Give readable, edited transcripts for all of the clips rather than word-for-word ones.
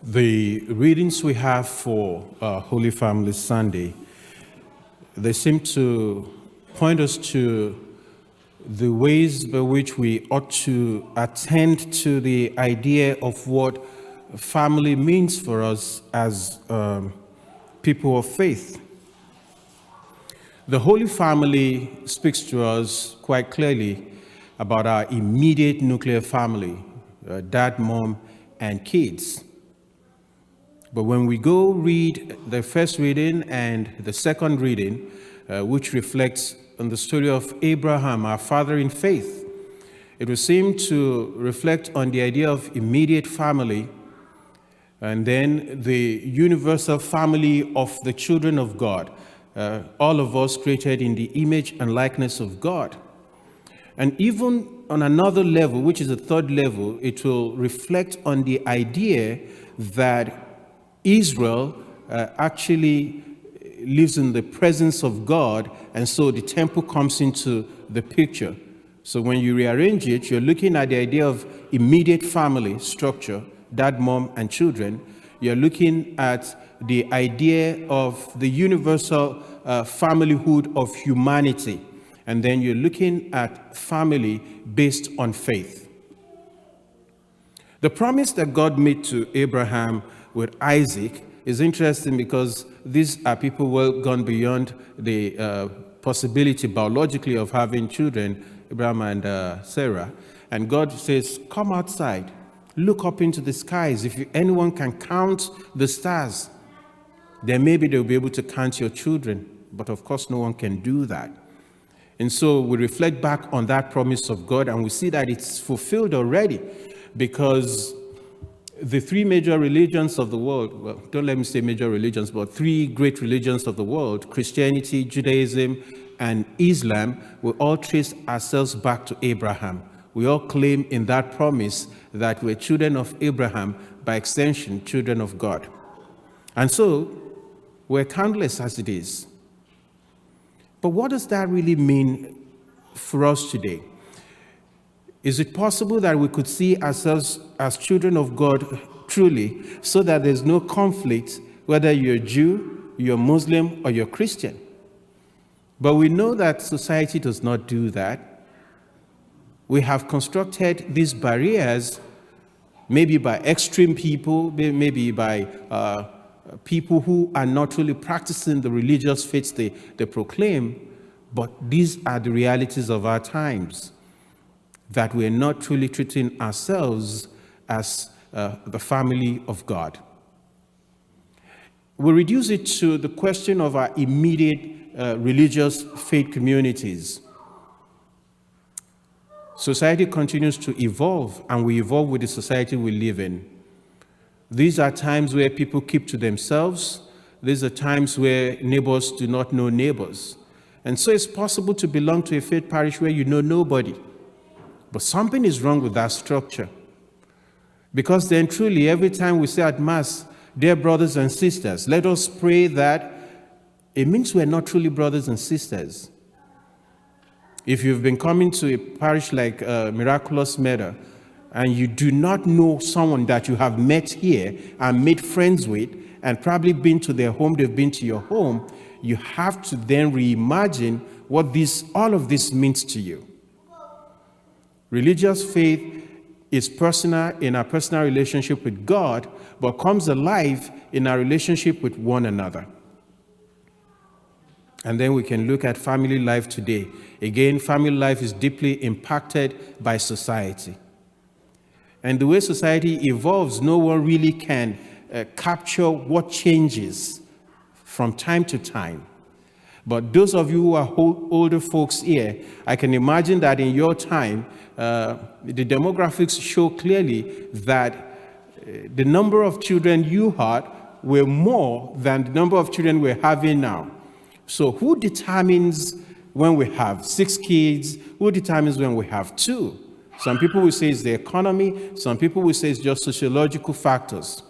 The readings we have for Holy Family Sunday, they seem to point us to the ways by which we ought to attend to the idea of what family means for us as people of faith. The Holy Family speaks to us quite clearly about our immediate nuclear family, dad, mom, and kids. But when we go read the first reading and the second reading, which reflects on the story of Abraham, our father in faith, it will seem to reflect on the idea of immediate family and then the universal family of the children of God, all of us created in the image and likeness of God. And even on another level, which is the third level, it will reflect on the idea that Israel actually lives in the presence of God, and so the temple comes into the picture. So when you rearrange it, you're looking at the idea of immediate family structure, dad, mom, and children. You're looking at the idea of the universal familyhood of humanity. And then you're looking at family based on faith. The promise that God made to Abraham with Isaac is interesting because these are people well gone beyond the possibility biologically of having children, Abraham and Sarah. And God says, come outside, look up into the skies. If anyone can count the stars, then maybe they'll be able to count your children. But of course, no one can do that. And so we reflect back on that promise of God, and we see that it's fulfilled already, because the three major religions of the world, well, don't let me say major religions, but three great religions of the world, Christianity, Judaism, and Islam, we all trace ourselves back to Abraham. We all claim in that promise that we're children of Abraham, by extension, children of God. And so, we're countless as it is. But what does that really mean for us today? Is it possible that we could see ourselves as children of God truly, so that there's no conflict, whether you're Jew, you're Muslim, or you're Christian? But we know that society does not do that. We have constructed these barriers, maybe by extreme people, maybe by people who are not really practicing the religious faiths they proclaim, but these are the realities of our times, that we're not truly treating ourselves as the family of God. We reduce it to the question of our immediate religious faith communities. Society continues to evolve, and we evolve with the society we live in. These are times where people keep to themselves. These are times where neighbors do not know neighbors. And so it's possible to belong to a faith parish where you know nobody. But something is wrong with that structure. Because then truly, every time we say at Mass, dear brothers and sisters, let us pray that, it means we're not truly brothers and sisters. If you've been coming to a parish like Miraculous Meta, and you do not know someone that you have met here and made friends with, and probably been to their home, they've been to your home, you have to then reimagine what all of this means to you. Religious faith is personal in our personal relationship with God, but comes alive in our relationship with one another. And then we can look at family life today. Again, family life is deeply impacted by society. And the way society evolves, no one really can capture what changes from time to time. But those of you who are older folks here, I can imagine that in your time, the demographics show clearly that the number of children you had were more than the number of children we're having now. So who determines when we have 6 kids? Who determines when we have 2? Some people will say it's the economy. Some people will say it's just sociological factors.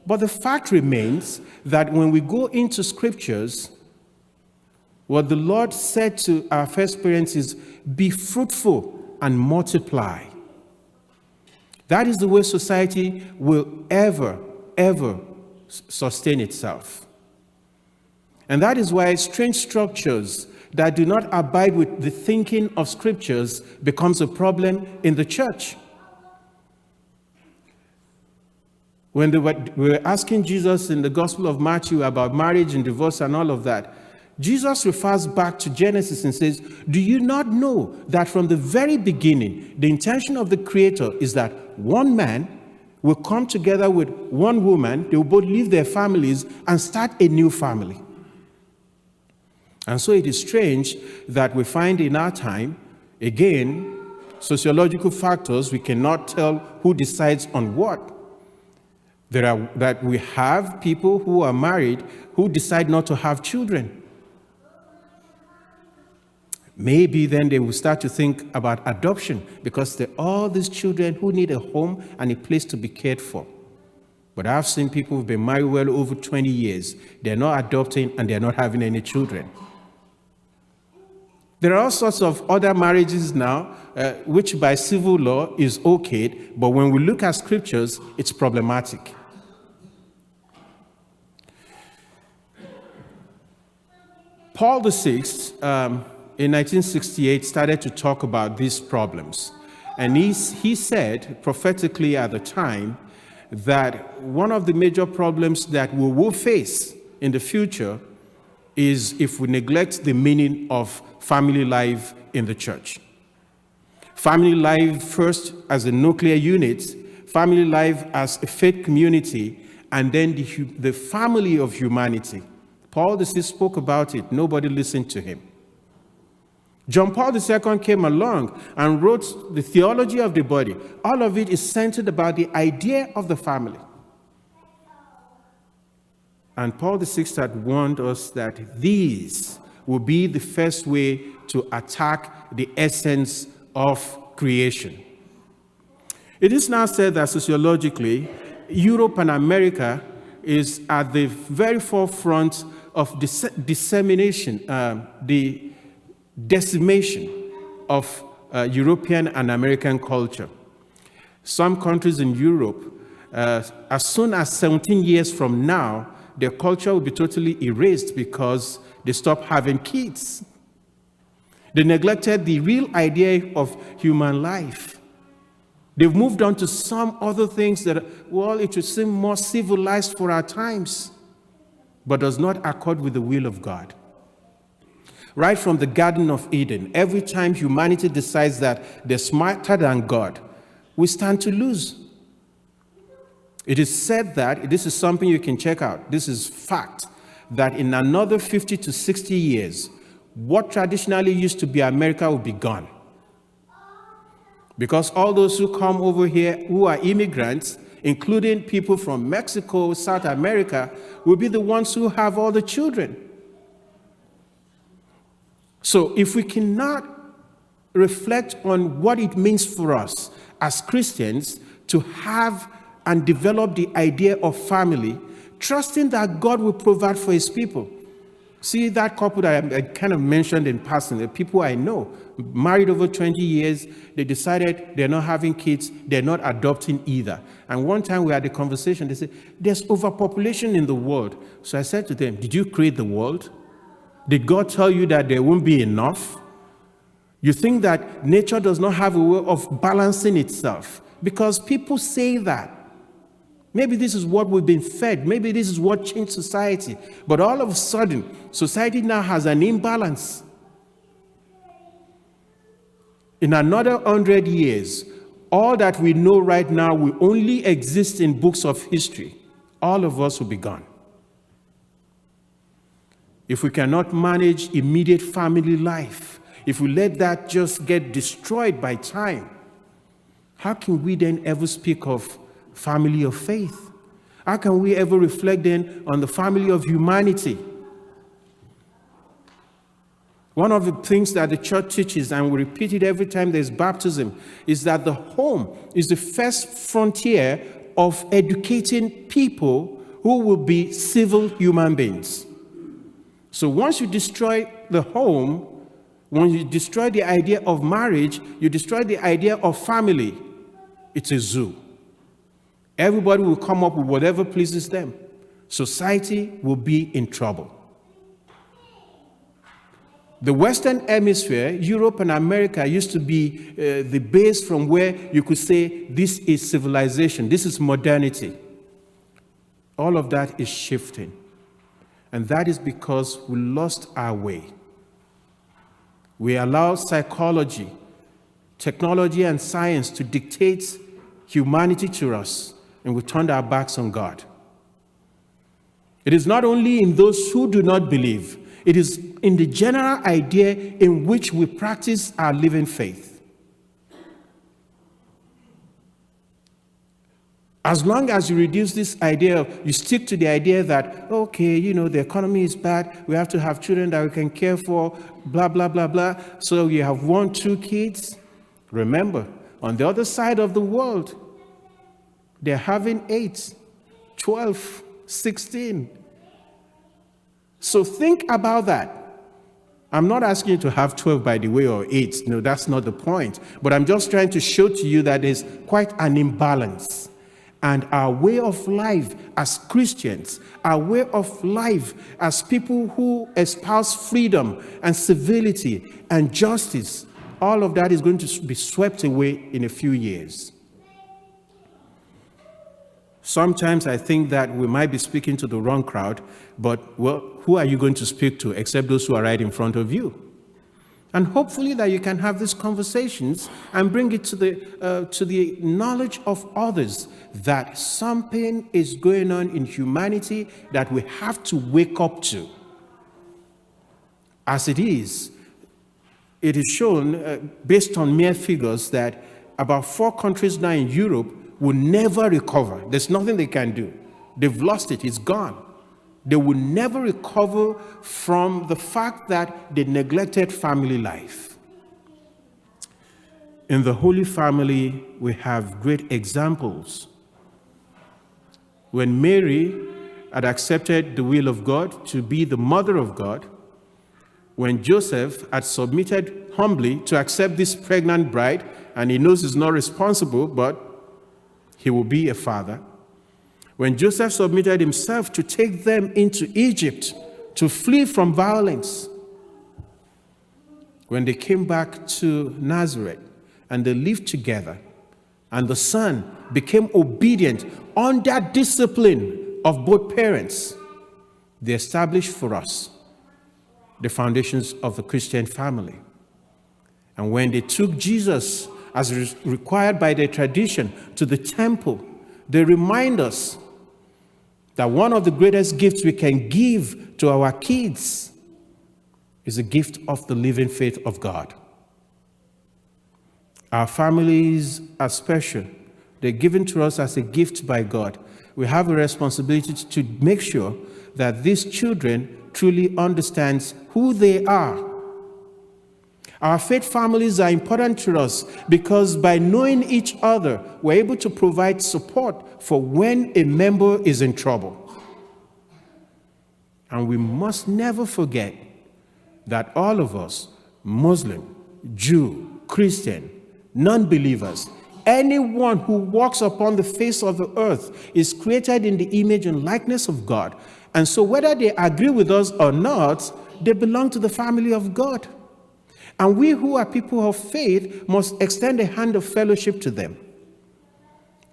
But the fact remains that when we go into scriptures, what the Lord said to our first parents is, be fruitful and multiply. That is the way society will ever sustain itself. And that is why strange structures that do not abide with the thinking of scriptures becomes a problem in the church. When we were asking Jesus in the Gospel of Matthew about marriage and divorce and all of that, Jesus refers back to Genesis and says, do you not know that from the very beginning, the intention of the Creator is that one man will come together with one woman, they will both leave their families and start a new family. And so it is strange that we find in our time, again, sociological factors, we cannot tell who decides on what. That we have people who are married who decide not to have children. Maybe then they will start to think about adoption because there are all these children who need a home and a place to be cared for. But I've seen people who've been married well over 20 years. They're not adopting and they're not having any children. There are all sorts of other marriages now, which by civil law is okay, but when we look at scriptures, it's problematic. Paul VI, in 1968, started to talk about these problems. And he said, prophetically at the time, that one of the major problems that we will face in the future is if we neglect the meaning of family life in the church. Family life first as a nuclear unit, family life as a faith community, and then the family of humanity. Paul VI spoke about it. Nobody listened to him. John Paul II came along and wrote the theology of the body. All of it is centered about the idea of the family. And Paul VI had warned us that these will be the first way to attack the essence of creation. It is now said that sociologically, Europe and America is at the very forefront of dissemination, the decimation of European and American culture. Some countries in Europe, as soon as 17 years from now, their culture will be totally erased because they stopped having kids. They neglected the real idea of human life. They've moved on to some other things that, well, it would seem more civilized for our times, but does not accord with the will of God. Right from the Garden of Eden, every time humanity decides that they're smarter than God, we stand to lose. It is said that, this is something you can check out, this is fact, that in another 50 to 60 years, what traditionally used to be America will be gone. Because all those who come over here who are immigrants, including people from Mexico, South America, will be the ones who have all the children. So if we cannot reflect on what it means for us as Christians to have and develop the idea of family, trusting that God will provide for his people. See that couple that I kind of mentioned in passing, the people I know, married over 20 years, they decided they're not having kids, they're not adopting either. And one time we had a conversation, they said, there's overpopulation in the world. So I said to them, did you create the world? Did God tell you that there won't be enough? You think that nature does not have a way of balancing itself? Because people say that. Maybe this is what we've been fed. Maybe this is what changed society. But all of a sudden, society now has an imbalance. In another 100 years, all that we know right now will only exist in books of history. All of us will be gone. If we cannot manage immediate family life, if we let that just get destroyed by time, how can we then ever speak of family of faith? How can we ever reflect then on the family of humanity? One of the things that the church teaches, and we repeat it every time there's baptism, is that the home is the first frontier of educating people who will be civil human beings. So once you destroy the home, when you destroy the idea of marriage, you destroy the idea of family. It's a zoo. Everybody will come up with whatever pleases them. Society will be in trouble. The Western Hemisphere, Europe and America, used to be the base from where you could say this is civilization, this is modernity. All of that is shifting. And that is because we lost our way. We allow psychology, technology, and science to dictate humanity to us, and we turned our backs on God. It is not only in those who do not believe, it is in the general idea in which we practice our living faith. As long as you reduce this idea, you stick to the idea that, okay, the economy is bad, we have to have children that we can care for, blah, blah, blah, blah. So you have 1, 2 kids. Remember, on the other side of the world, they're having 8, 12, 16. So think about that. I'm not asking you to have 12, by the way, or 8. No, that's not the point. But I'm just trying to show to you that there's quite an imbalance. And our way of life as Christians, our way of life as people who espouse freedom and civility and justice, all of that is going to be swept away in a few years. Sometimes I think that we might be speaking to the wrong crowd, but, well, who are you going to speak to except those who are right in front of you? And hopefully that you can have these conversations and bring it to the knowledge of others that something is going on in humanity that we have to wake up to. As it is shown, based on mere figures, that about 4 countries now in Europe will never recover. There's nothing they can do. They've lost it. It's gone. They will never recover from the fact that they neglected family life. In the Holy Family, we have great examples. When Mary had accepted the will of God to be the mother of God, when Joseph had submitted humbly to accept this pregnant bride, and he knows he's not responsible, but he will be a father. When Joseph submitted himself to take them into Egypt to flee from violence, when they came back to Nazareth and they lived together, and the son became obedient under discipline of both parents, they established for us the foundations of the Christian family. And when they took Jesus, as required by their tradition, to the temple, they remind us that one of the greatest gifts we can give to our kids is a gift of the living faith of God. Our families are special. They're given to us as a gift by God. We have a responsibility to make sure that these children truly understand who they are. Our faith families are important to us because by knowing each other, we're able to provide support for when a member is in trouble. And we must never forget that all of us, Muslim, Jew, Christian, non-believers, anyone who walks upon the face of the earth is created in the image and likeness of God. And so whether they agree with us or not, they belong to the family of God. And we who are people of faith must extend a hand of fellowship to them.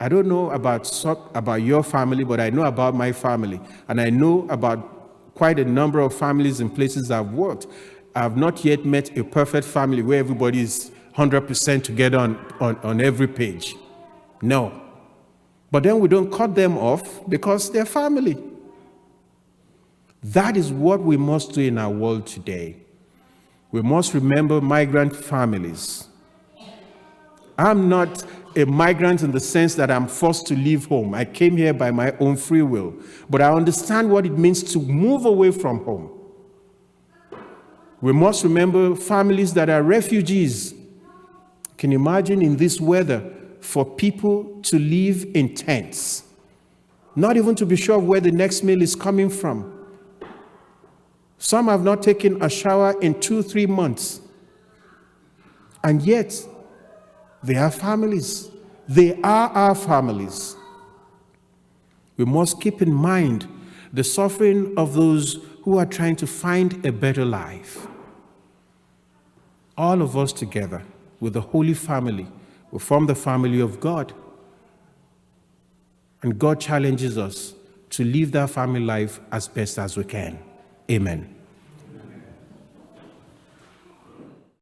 I don't know about your family, but I know about my family. And I know about quite a number of families in places I've worked. I've not yet met a perfect family where everybody is 100% together on every page. No. But then we don't cut them off because they're family. That is what we must do in our world today. We must remember migrant families. I'm not a migrant in the sense that I'm forced to leave home. I came here by my own free will. But I understand what it means to move away from home. We must remember families that are refugees. Can you imagine in this weather for people to live in tents? Not even to be sure of where the next meal is coming from. Some have not taken a shower in 2-3 months. And yet, they are families. They are our families. We must keep in mind the suffering of those who are trying to find a better life. All of us together, with the Holy Family, we form the family of God. And God challenges us to live that family life as best as we can. Amen.